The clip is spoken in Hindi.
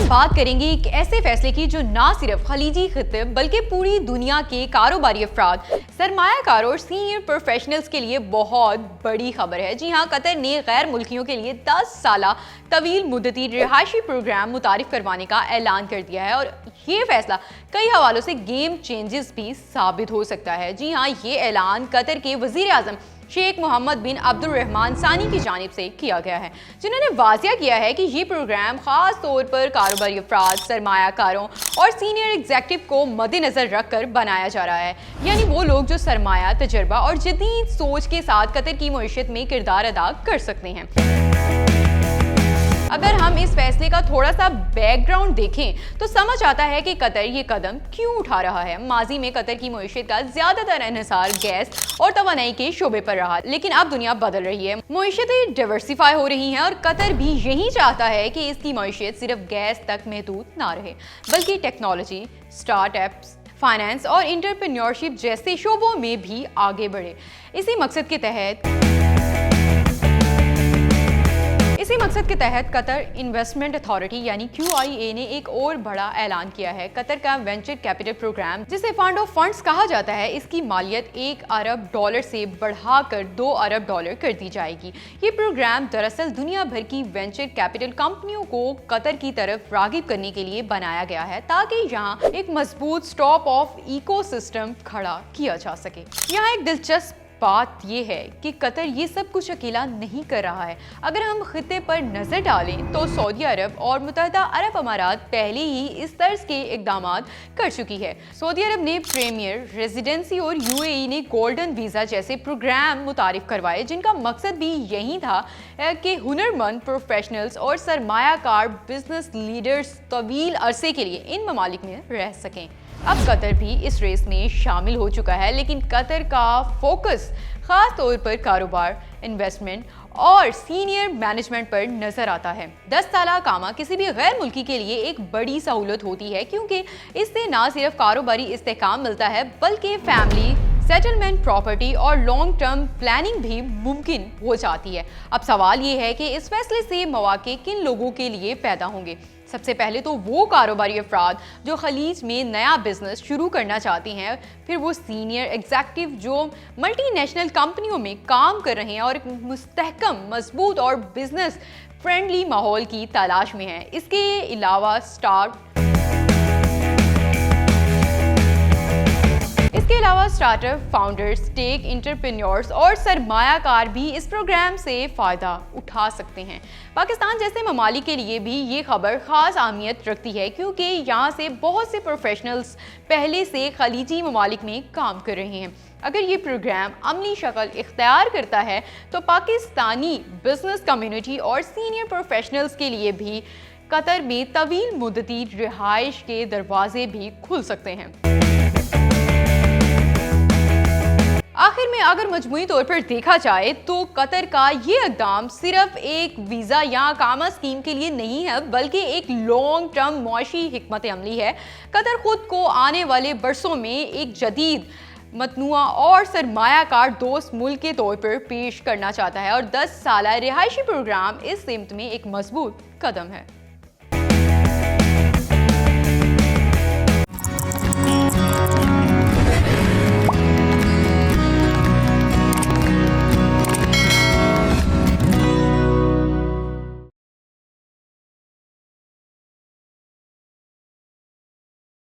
हम बात करेंगे एक ऐसे फैसले की जो ना सिर्फ खलीजी खित्ते बल्कि पूरी दुनिया के कारोबारी अफराद, सरमायाकारों और सीनियर प्रोफेशनल्स के लिए बहुत बड़ी खबर है। जी हाँ, कतर ने गैर मुल्कियों के लिए 10 साला तवील मुद्दती रिहायशी प्रोग्राम मुतारिफ करवाने का ऐलान कर दिया है और ये फैसला कई हवालों से गेम चेंजेस भी साबित हो सकता है। जी हाँ, ये ऐलान कतर के वजीर आजम शेख मोहम्मद बिन अब्दुर्रहमान सानी की जानिब से किया गया है, जिन्होंने वाजिया किया है कि ये प्रोग्राम खास तौर पर कारोबारी अफराद, सरमायाकारों और सीनियर एग्जीक्यूटिव को मद्देनजर रखकर बनाया जा रहा है। यानी वो लोग जो सरमाया, तजर्बा और जदीद सोच के साथ कतर की मईशत में किरदार अदा कर सकते हैं। अगर हम इस फैसले का थोड़ा सा बैकग्राउंड देखें तो समझ आता है कि कतर ये कदम क्यों उठा रहा है। माजी में कतर की मईशत का ज्यादातर इन्हिसार गैस और तवानाई के शोबे पर रहा, लेकिन अब दुनिया बदल रही है, मईशतें डाइवर्सिफाई हो रही हैं और कतर भी यही चाहता है कि इसकी मईशत सिर्फ गैस तक महदूद ना रहे, बल्कि टेक्नोलॉजी, स्टार्टअप्स, फाइनेंस और एंटरप्रेन्योरशिप जैसे शोबों में भी आगे बढ़े। इसी मकसद के तहत कतर इन्वेस्टमेंट अथॉरिटी यानी QIA ने एक और बड़ा ऐलान किया है। कतर का वेंचर कैपिटल प्रोग्राम, जिसे फंड ऑफ फंड्स कहा जाता है, इसकी मालियत $1 अरब से बढ़ाकर $2 अरब कर दी जाएगी। ये प्रोग्राम दरअसल दुनिया भर की वेंचर कैपिटल कंपनियों को कतर की तरफ रागिब करने के लिए बनाया गया है, ताकि यहाँ एक मजबूत स्टॉप ऑफ इकोसिस्टम खड़ा किया जा सके। यहाँ एक दिलचस्प बात यह है कि कतर ये सब कुछ अकेला नहीं कर रहा है। अगर हम खित्ते पर नजर डालें तो सऊदी अरब और मुत्तहदा अरब अमारात पहले ही इस तर्ज के इकदाम कर चुकी है। सऊदी अरब ने प्रीमियर रेजिडेंसी और UAE ने गोल्डन वीजा जैसे प्रोग्राम मुतारिफ करवाए, जिनका मकसद भी यही था कि हुनरमंद प्रोफेशनल्स और सरमायाकार बिजनेस लीडर्स तवील अरसे के लिए इन ममालिक में रह सकें। अब कतर भी इस रेस में शामिल हो चुका है, लेकिन कतर का फोकस खास तौर पर कारोबार, इन्वेस्टमेंट और सीनियर मैनेजमेंट पर नजर आता है। 10 साला कामा किसी भी गैर मुल्की के लिए एक बड़ी सहूलत होती है, क्योंकि इससे न सिर्फ कारोबारी इस्तेकाम मिलता है बल्कि फैमिली सेटलमेंट, प्रॉपर्टी और लॉन्ग टर्म प्लानिंग भी मुमकिन हो जाती है। अब सवाल ये है कि इस फैसले से मौके किन लोगों के लिए पैदा होंगे। सबसे पहले तो वो कारोबारी अफराद जो खलीज में नया बिजनेस शुरू करना चाहती हैं, फिर वो सीनियर एग्जीक्यूटिव जो मल्टीनेशनल कंपनियों में काम कर रहे हैं और एक मुस्तहकम, मजबूत और बिजनेस फ्रेंडली माहौल की तलाश में हैं। इसके अलावा स्टार्टअप फाउंडर्स, टेक एंटरप्रेन्योर्स और सरमायाकार भी इस प्रोग्राम से फ़ायदा उठा सकते हैं। पाकिस्तान जैसे ममालिक के लिए भी ये खबर ख़ास अहमियत रखती है, क्योंकि यहाँ से बहुत से प्रोफेशनल्स पहले से खलीजी ममालिक में काम कर रहे हैं। अगर ये प्रोग्राम अमली शक्ल इख्तियार करता है तो पाकिस्तानी बिजनेस कम्युनिटी और सीनियर प्रोफेशनल्स के लिए भी कतर में तवील मुद्दती रिहाइश के दरवाजे भी खुल सकते हैं। आखिर में अगर मजमूई तौर पर देखा जाए तो कतर का ये इक़दाम सिर्फ एक वीज़ा या कामा स्कीम के लिए नहीं है, बल्कि एक लॉन्ग टर्म मुआशी हिकमत अमली है। कतर खुद को आने वाले बरसों में एक जदीद, मतनुआ और सरमायाकार दोस्त मुल्क के तौर पर पेश करना चाहता है और 10 साला रिहायशी प्रोग्राम इस सिमत में एक मजबूत कदम है।